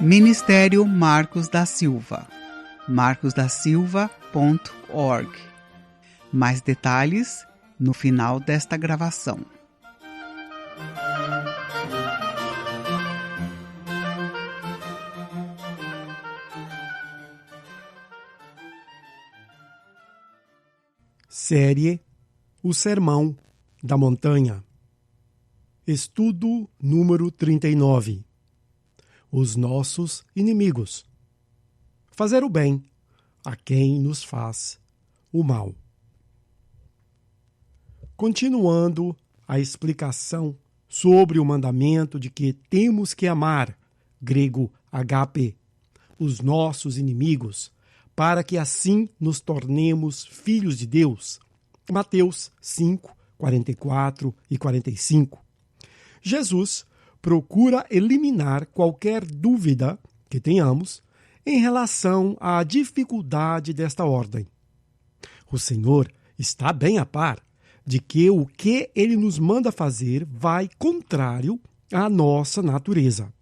Ministério Marcos da Silva, marcosdasilva.org. Mais detalhes no final desta gravação. Série O Sermão da Montanha. Estudo número 39. Os nossos inimigos. Fazer o bem a quem nos faz o mal. Continuando a explicação sobre o mandamento de que temos que amar, grego agape, os nossos inimigos, para que assim nos tornemos filhos de Deus. Mateus 5, 44 e 45. Jesus procura eliminar qualquer dúvida que tenhamos em relação à dificuldade desta ordem. O Senhor está bem a par de que o que Ele nos manda fazer vai contrário à nossa natureza.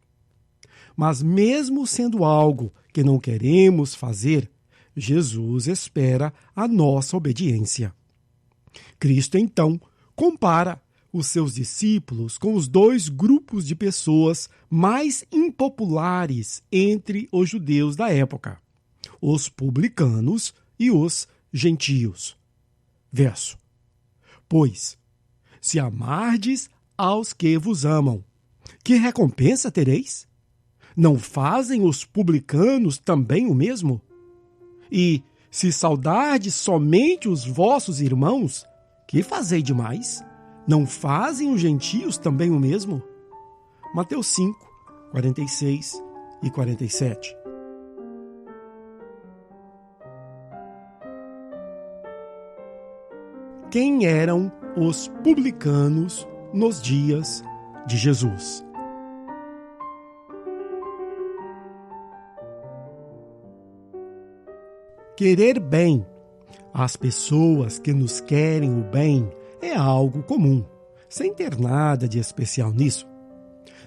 Mas mesmo sendo algo que não queremos fazer, Jesus espera a nossa obediência. Cristo, então, compara os seus discípulos com os dois grupos de pessoas mais impopulares entre os judeus da época, os publicanos e os gentios. Verso: Pois, se amardes aos que vos amam, que recompensa tereis? Não fazem os publicanos também o mesmo? E, se saudardes somente os vossos irmãos, que fazei demais? Não fazem os gentios também o mesmo? Mateus 5, 46 e 47. Quem eram os publicanos nos dias de Jesus? Querer bem às pessoas que nos querem o bem é algo comum, sem ter nada de especial nisso.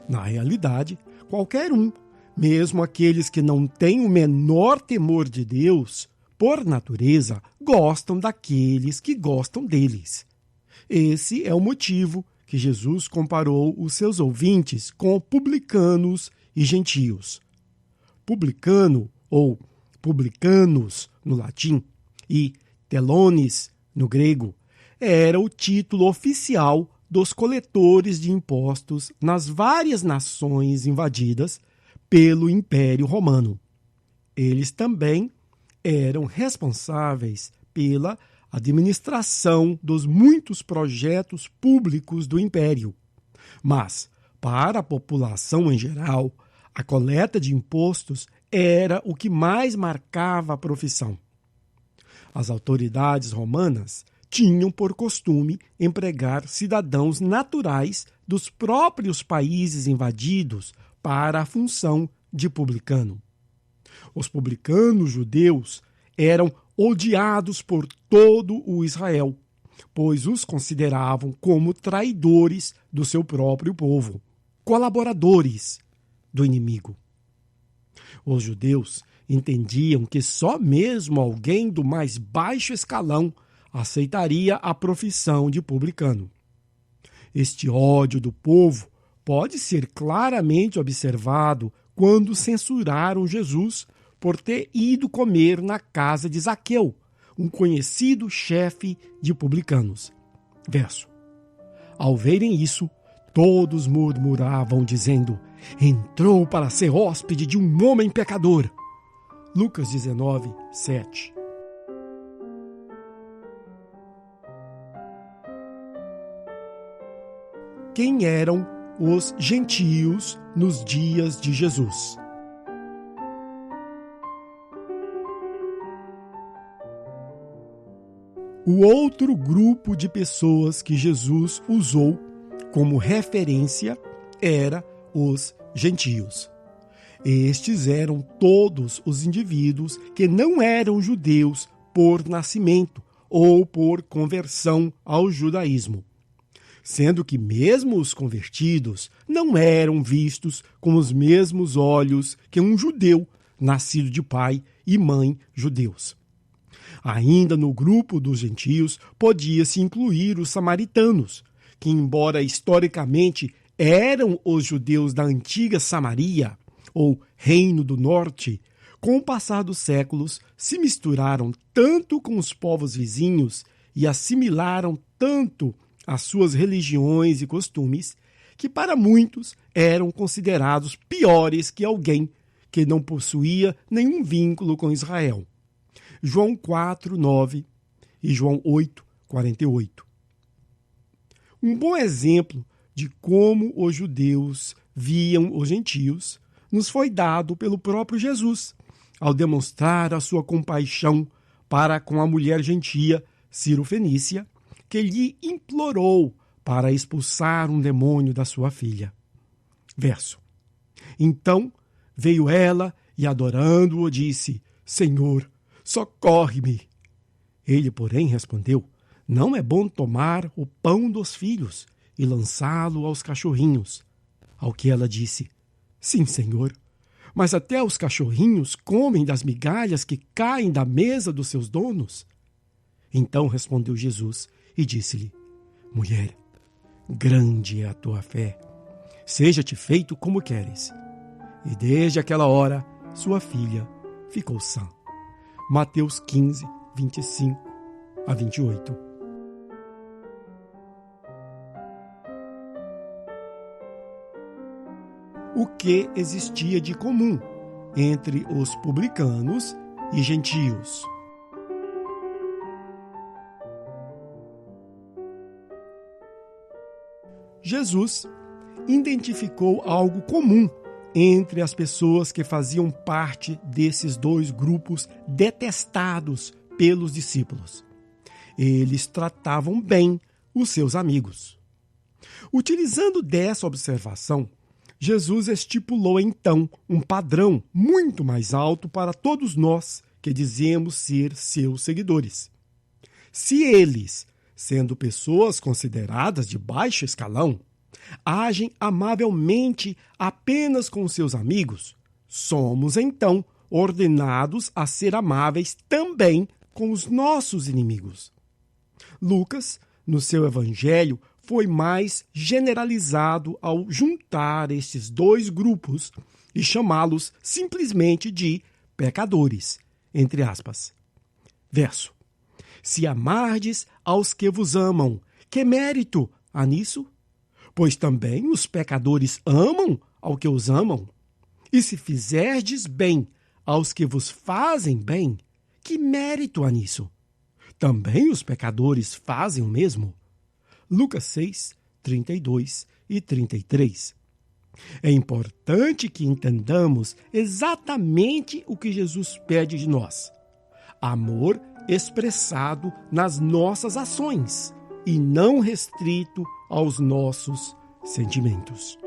Na realidade, qualquer um, mesmo aqueles que não têm o menor temor de Deus, por natureza, gostam daqueles que gostam deles. Esse é o motivo que Jesus comparou os seus ouvintes com publicanos e gentios. Publicano, ou publicanos no latim, e telones no grego, era o título oficial dos coletores de impostos nas várias nações invadidas pelo Império Romano. Eles também eram responsáveis pela administração dos muitos projetos públicos do Império. Mas, para a população em geral, a coleta de impostos era o que mais marcava a profissão. As autoridades romanas tinham por costume empregar cidadãos naturais dos próprios países invadidos para a função de publicano. Os publicanos judeus eram odiados por todo o Israel, pois os consideravam como traidores do seu próprio povo, colaboradores do inimigo. Os judeus entendiam que só mesmo alguém do mais baixo escalão aceitaria a profissão de publicano. Este ódio do povo pode ser claramente observado quando censuraram Jesus por ter ido comer na casa de Zaqueu, um conhecido chefe de publicanos. Verso: Ao verem isso, todos murmuravam, dizendo: Entrou para ser hóspede de um homem pecador. Lucas 19, 7. Quem eram os gentios nos dias de Jesus? O outro grupo de pessoas que Jesus usou como referência era os gentios. Estes eram todos os indivíduos que não eram judeus por nascimento ou por conversão ao judaísmo. sendo que mesmo os convertidos não eram vistos com os mesmos olhos que um judeu nascido de pai e mãe judeus. Ainda no grupo dos gentios podia-se incluir os samaritanos, que, embora historicamente eram os judeus da antiga Samaria, ou Reino do Norte, com o passar dos séculos se misturaram tanto com os povos vizinhos e assimilaram tanto as suas religiões e costumes, que para muitos eram considerados piores que alguém que não possuía nenhum vínculo com Israel. João 4:9 e João 8:48. Um bom exemplo de como os judeus viam os gentios nos foi dado pelo próprio Jesus, ao demonstrar a sua compaixão para com a mulher gentia Ciro-fenícia, que lhe implorou para expulsar um demônio da sua filha. Verso. Então veio ela e, adorando-o, disse: Senhor, socorre-me. Ele, porém, respondeu: Não é bom tomar o pão dos filhos e lançá-lo aos cachorrinhos. Ao que ela disse: Sim, Senhor, mas até os cachorrinhos comem das migalhas que caem da mesa dos seus donos. Então respondeu Jesus e disse-lhe: Mulher, grande é a tua fé. Seja-te feito como queres. E desde aquela hora, sua filha ficou sã. Mateus 15, 25 a 28. O que existia de comum entre os publicanos e gentios? Jesus identificou algo comum entre as pessoas que faziam parte desses dois grupos detestados pelos discípulos. Eles tratavam bem os seus amigos. Utilizando dessa observação, Jesus estipulou então um padrão muito mais alto para todos nós que dizemos ser seus seguidores. Se eles, sendo pessoas consideradas de baixo escalão, agem amavelmente apenas com seus amigos, somos então ordenados a ser amáveis também com os nossos inimigos. Lucas, no seu evangelho, foi mais generalizado ao juntar estes dois grupos e chamá-los simplesmente de pecadores, entre aspas. Verso. Se amardes aos que vos amam, que mérito há nisso? Pois também os pecadores amam ao que os amam. E se fizerdes bem aos que vos fazem bem, que mérito há nisso? Também os pecadores fazem o mesmo. Lucas 6, 32 e 33. É importante que entendamos exatamente o que Jesus pede de nós. Amor expressado nas nossas ações e não restrito aos nossos sentimentos.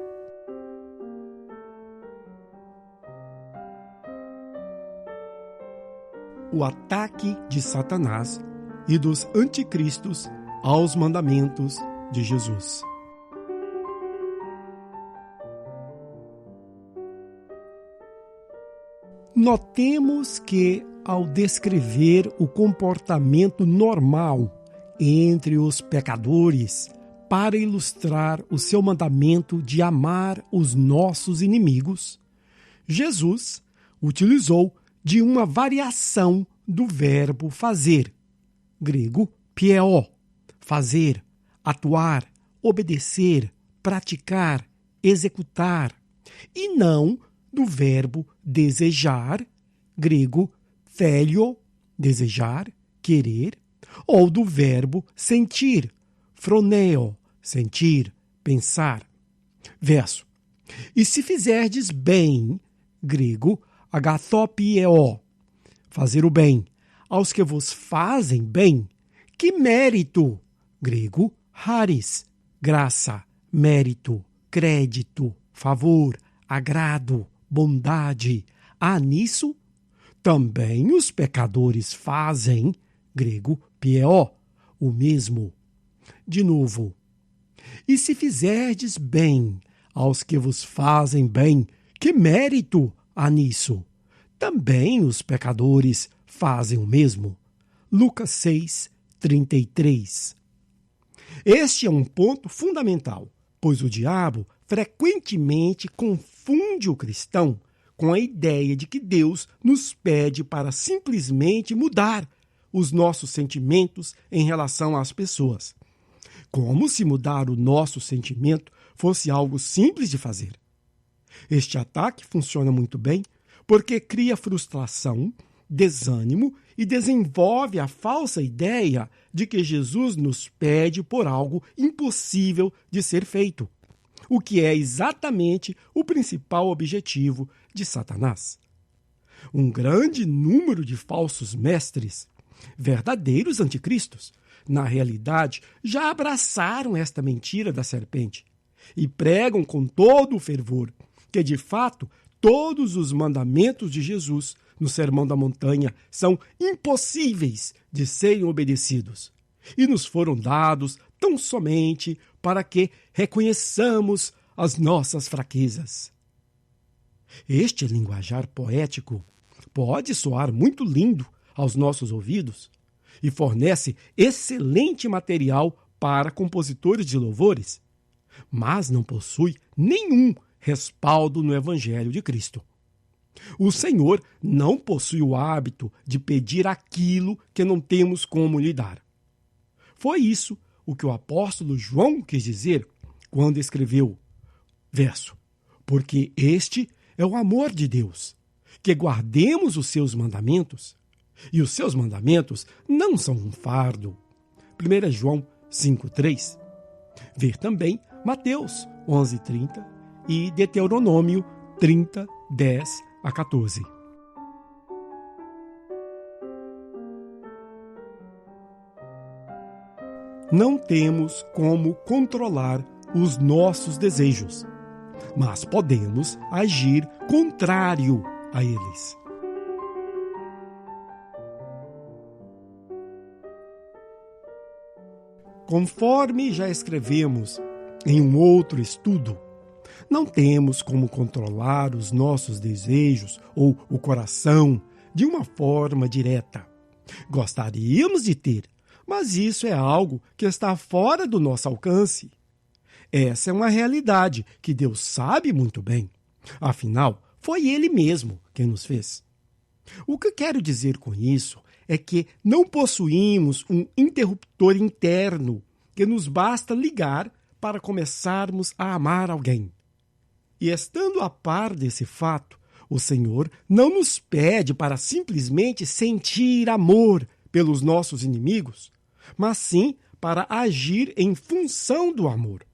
O ataque de Satanás e dos anticristos aos mandamentos de Jesus. Notemos que, ao descrever o comportamento normal entre os pecadores, para ilustrar o seu mandamento de amar os nossos inimigos, Jesus utilizou de uma variação do verbo fazer, grego pieo, fazer, atuar, obedecer, praticar, executar, e não do verbo desejar, grego thelio, desejar, querer, ou do verbo sentir, phroneo, sentir, pensar. Verso. E se fizerdes bem, grego agathopieo, fazer o bem, aos que vos fazem bem, que mérito, grego charis, graça, mérito, crédito, favor, agrado, bondade, há nisso? Também os pecadores fazem, grego pieo, o mesmo. De novo, E se fizerdes bem aos que vos fazem bem, que mérito há nisso? Também os pecadores fazem o mesmo. Lucas 6, 33. Este é um ponto fundamental, pois o diabo frequentemente confunde o cristão com a ideia de que Deus nos pede para simplesmente mudar os nossos sentimentos em relação às pessoas. Como se mudar o nosso sentimento fosse algo simples de fazer. Este ataque funciona muito bem porque cria frustração, desânimo e desenvolve a falsa ideia de que Jesus nos pede por algo impossível de ser feito, o que é exatamente o principal objetivo de Satanás. Um grande número de falsos mestres, verdadeiros anticristos, na realidade, já abraçaram esta mentira da serpente e pregam com todo o fervor que, de fato, todos os mandamentos de Jesus no Sermão da Montanha são impossíveis de serem obedecidos e nos foram dados tão somente para que reconheçamos as nossas fraquezas. Este linguajar poético pode soar muito lindo aos nossos ouvidos e fornece excelente material para compositores de louvores, mas não possui nenhum respaldo no Evangelho de Cristo. O Senhor não possui o hábito de pedir aquilo que não temos como lhe dar. Foi isso o que o apóstolo João quis dizer quando escreveu, verso, porque este é o amor de Deus, que guardemos os seus mandamentos, e os seus mandamentos não são um fardo. 1 João 5,3. Ver também Mateus 11,30 e Deuteronômio 30, 10 a 14. Não temos como controlar os nossos desejos, mas podemos agir contrário a eles. Conforme já escrevemos em um outro estudo, não temos como controlar os nossos desejos ou o coração de uma forma direta. Gostaríamos de ter, mas isso é algo que está fora do nosso alcance. Essa é uma realidade que Deus sabe muito bem. Afinal, foi Ele mesmo quem nos fez. O que quero dizer com isso é que não possuímos um interruptor interno que nos basta ligar para começarmos a amar alguém. E estando a par desse fato, o Senhor não nos pede para simplesmente sentir amor pelos nossos inimigos, mas sim para agir em função do amor.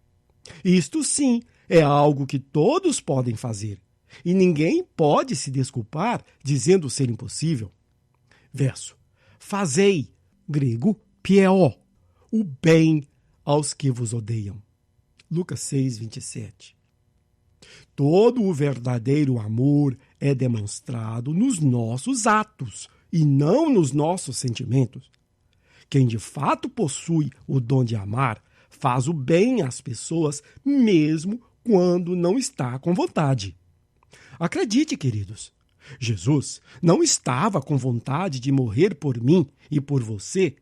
Isto sim é algo que todos podem fazer, e ninguém pode se desculpar dizendo ser impossível. Verso: fazei, grego, pieo, o bem aos que vos odeiam. Lucas 6, 27. Todo o verdadeiro amor é demonstrado nos nossos atos e não nos nossos sentimentos. Quem de fato possui o dom de amar faz o bem às pessoas mesmo quando não está com vontade. Acredite, queridos, Jesus não estava com vontade de morrer por mim e por você,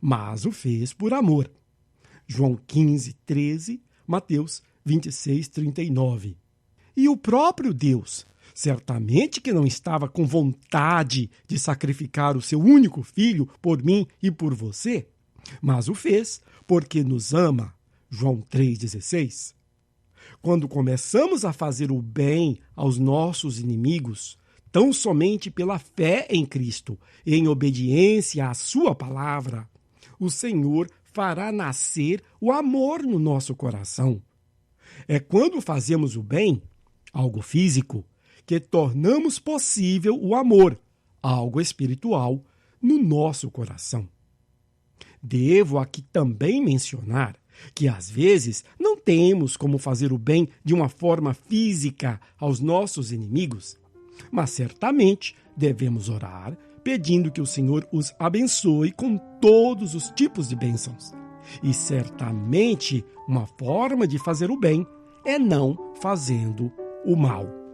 mas o fez por amor. João 15, 13, Mateus 26, 39. E o próprio Deus, certamente que não estava com vontade de sacrificar o seu único filho por mim e por você, mas o fez porque nos ama. João 3,16. Quando começamos a fazer o bem aos nossos inimigos, tão somente pela fé em Cristo e em obediência à sua palavra, o Senhor fará nascer o amor no nosso coração. É quando fazemos o bem, algo físico, que tornamos possível o amor, algo espiritual, no nosso coração. Devo aqui também mencionar que às vezes não temos como fazer o bem de uma forma física aos nossos inimigos, mas certamente devemos orar pedindo que o Senhor os abençoe com todos os tipos de bênçãos, E certamente uma forma de fazer o bem é não fazendo o mal.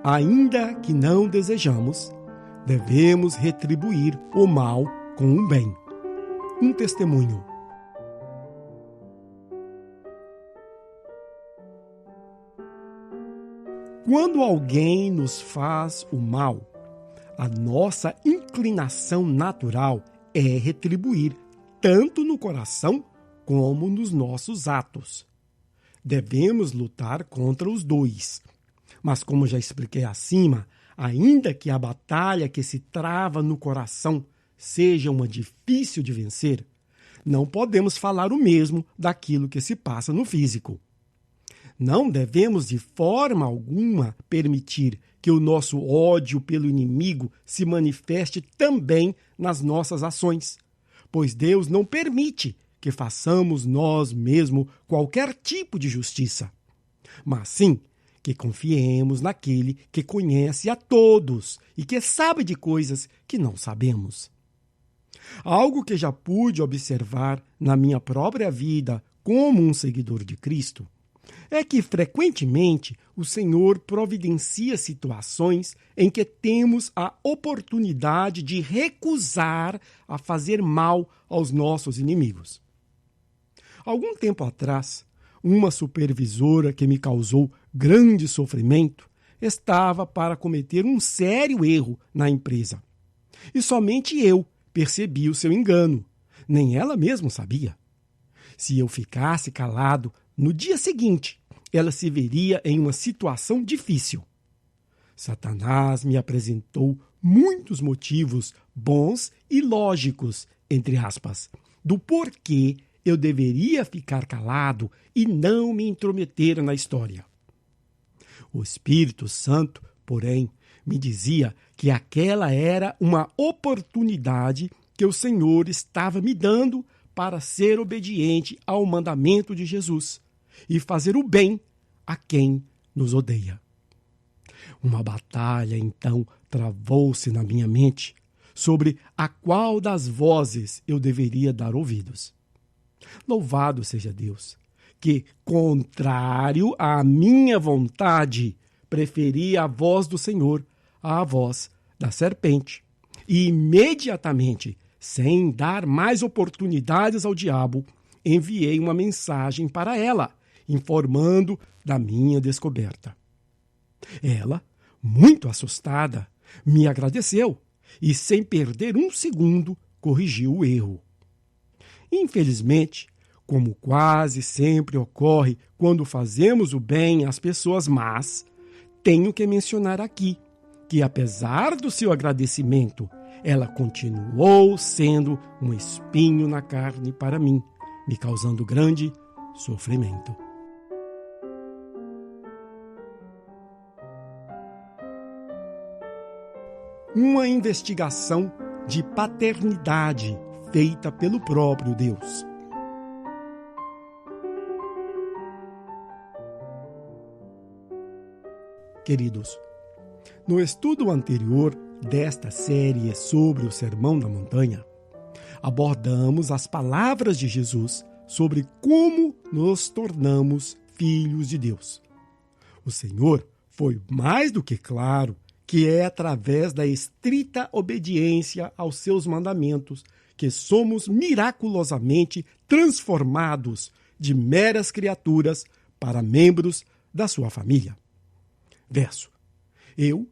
Ainda que não desejamos, devemos retribuir o mal com o bem. Um testemunho. Quando alguém nos faz o mal, a nossa inclinação natural é retribuir, tanto no coração como nos nossos atos. Devemos lutar contra os dois. Mas, como já expliquei acima, ainda que a batalha que se trava no coração seja uma difícil de vencer, não podemos falar o mesmo daquilo que se passa no físico. Não devemos de forma alguma permitir que o nosso ódio pelo inimigo se manifeste também nas nossas ações, pois Deus não permite que façamos nós mesmos qualquer tipo de justiça, mas sim que confiemos naquele que conhece a todos e que sabe de coisas que não sabemos. Algo que já pude observar na minha própria vida como um seguidor de Cristo é que, frequentemente, o Senhor providencia situações em que temos a oportunidade de recusar a fazer mal aos nossos inimigos. Algum tempo atrás, uma supervisora que me causou grande sofrimento estava para cometer um sério erro na empresa. E somente eu percebi o seu engano. Nem ela mesma sabia. Se eu ficasse calado, no dia seguinte, ela se veria em uma situação difícil. Satanás me apresentou muitos motivos bons e lógicos, entre aspas, do porquê eu deveria ficar calado e não me intrometer na história. O Espírito Santo, porém, me dizia que aquela era uma oportunidade que o Senhor estava me dando para ser obediente ao mandamento de Jesus e fazer o bem a quem nos odeia. Uma batalha, então, travou-se na minha mente sobre a qual das vozes eu deveria dar ouvidos. Louvado seja Deus, que, contrário à minha vontade, preferi a voz do Senhor à voz da serpente. E imediatamente, sem dar mais oportunidades ao diabo, enviei uma mensagem para ela, informando da minha descoberta. Ela, muito assustada, me agradeceu e, sem perder um segundo, corrigiu o erro. Infelizmente, como quase sempre ocorre quando fazemos o bem às pessoas más, tenho que mencionar aqui que, apesar do seu agradecimento, ela continuou sendo um espinho na carne para mim, me causando grande sofrimento. Uma investigação de paternidade feita pelo próprio Deus. Queridos, no estudo anterior desta série sobre o Sermão da Montanha, abordamos as palavras de Jesus sobre como nos tornamos filhos de Deus. O Senhor foi mais do que claro que é através da estrita obediência aos seus mandamentos que somos miraculosamente transformados de meras criaturas para membros da sua família. Verso: Eu,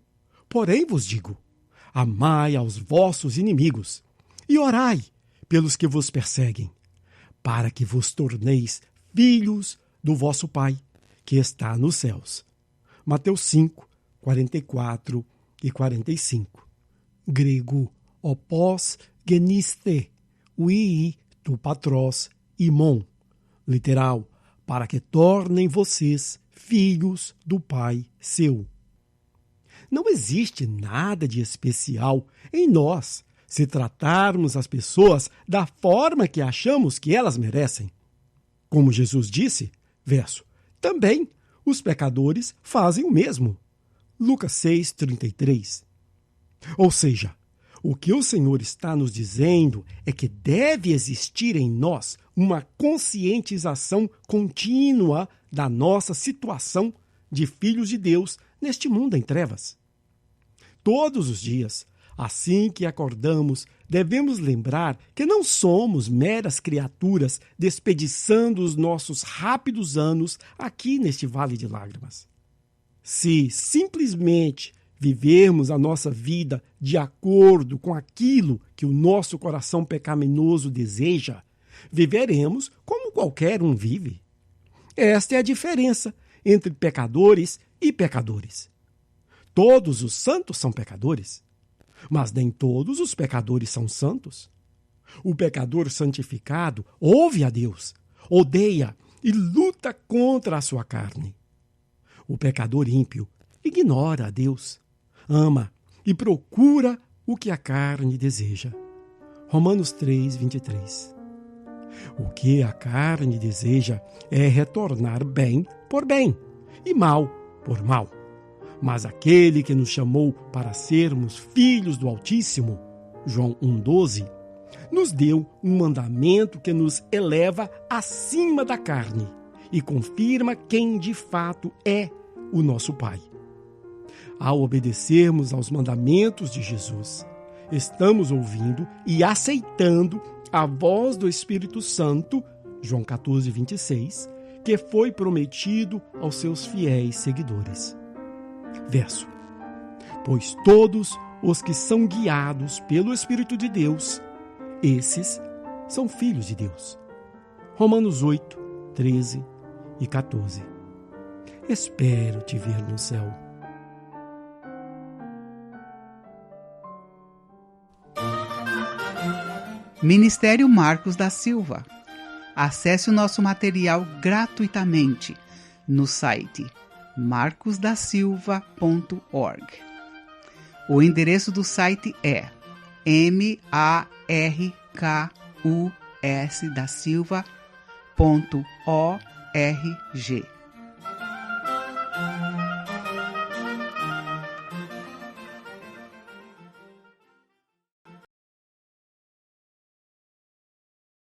porém, vos digo, amai aos vossos inimigos e orai pelos que vos perseguem, para que vos torneis filhos do vosso Pai, que está nos céus. Mateus 5, 44 e 45. Grego, opos geniste, ui tu patros imon. Literal, para que tornem vocês filhos do Pai seu. Não existe nada de especial em nós se tratarmos as pessoas da forma que achamos que elas merecem. Como Jesus disse, verso, também os pecadores fazem o mesmo. Lucas 6, 33. Ou seja, o que o Senhor está nos dizendo é que deve existir em nós uma conscientização contínua da nossa situação de filhos de Deus neste mundo em trevas. Todos os dias, assim que acordamos, devemos lembrar que não somos meras criaturas desperdiçando os nossos rápidos anos aqui neste vale de lágrimas. Se simplesmente vivermos a nossa vida de acordo com aquilo que o nosso coração pecaminoso deseja, viveremos como qualquer um vive. Esta é a diferença entre pecadores e pecadores. Todos os santos são pecadores, mas nem todos os pecadores são santos. O pecador santificado ouve a Deus, odeia e luta contra a sua carne. O pecador ímpio ignora a Deus, ama e procura o que a carne deseja. Romanos 3, 23. O que a carne deseja é retornar bem por bem e mal por mal. Mas aquele que nos chamou para sermos filhos do Altíssimo, João 1,12, nos deu um mandamento que nos eleva acima da carne e confirma quem de fato é o nosso Pai. Ao obedecermos aos mandamentos de Jesus, estamos ouvindo e aceitando a voz do Espírito Santo, João 14, 26, que foi prometido aos seus fiéis seguidores. Verso: pois todos os que são guiados pelo Espírito de Deus, esses são filhos de Deus. Romanos 8, 13 e 14. Espero te ver no céu. Ministério Marcos da Silva. Acesse o nosso material gratuitamente no site marcosdasilva.org. O endereço do site é markusdasilva.org.